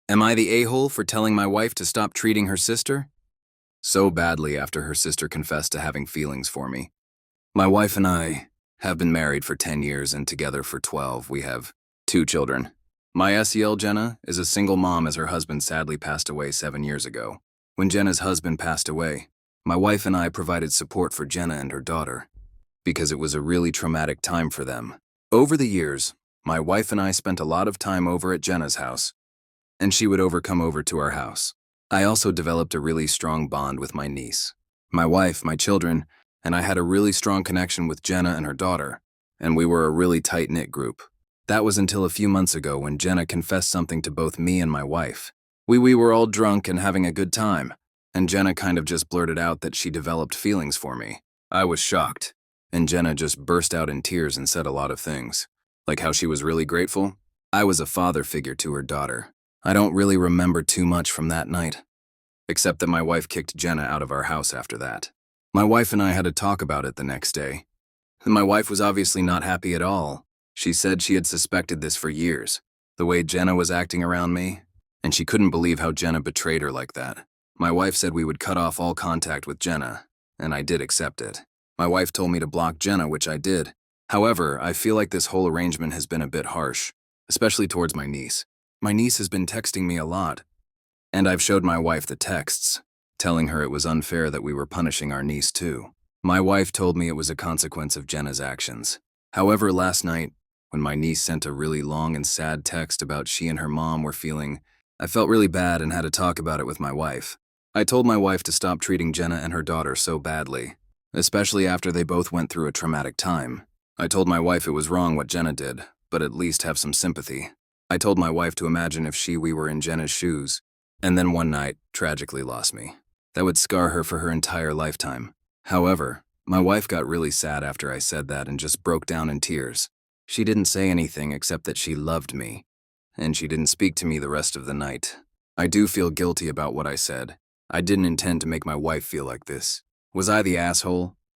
Am I the a-hole for telling my wife to stop treating her sister so badly after her sister confessed to having feelings for me? My wife and I have been married for 10 years and together for 12. We have 2 children. My SEL, Jenna, is a single mom as her husband sadly passed away 7 years ago. When Jenna's husband passed away, my wife and I provided support for Jenna and her daughter because it was a really traumatic time for them. Over the years, my wife and I spent a lot of time over at Jenna's house, and she would come over to our house. I also developed a really strong bond with my niece. My wife, my children, and I had a really strong connection with Jenna and her daughter, and we were a really tight-knit group. That was until a few months ago when Jenna confessed something to both me and my wife. We were all drunk and having a good time, and Jenna kind of just blurted out that she developed feelings for me. I was shocked, and Jenna just burst out in tears and said a lot of things, like how she was really grateful. I was a father figure to her daughter. I don't really remember too much from that night, except that my wife kicked Jenna out of our house after that. My wife and I had a talk about it the next day, and my wife was obviously not happy at all. She said she had suspected this for years, the way Jenna was acting around me, and she couldn't believe how Jenna betrayed her like that. My wife said we would cut off all contact with Jenna, and I did accept it. My wife told me to block Jenna, which I did. However, I feel like this whole arrangement has been a bit harsh, especially towards my niece. My niece has been texting me a lot, and I've showed my wife the texts, telling her it was unfair that we were punishing our niece too. My wife told me it was a consequence of Jenna's actions. However, last night, when my niece sent a really long and sad text about she and her mom were feeling, I felt really bad and had to talk about it with my wife. I told my wife to stop treating Jenna and her daughter so badly, especially after they both went through a traumatic time. I told my wife it was wrong what Jenna did, but at least have some sympathy. I told my wife to imagine if we were in Jenna's shoes, and then one night tragically lost me. That would scar her for her entire lifetime. However, my wife got really sad after I said that and just broke down in tears. She didn't say anything except that she loved me, and she didn't speak to me the rest of the night. I do feel guilty about what I said. I didn't intend to make my wife feel like this. Was I the asshole?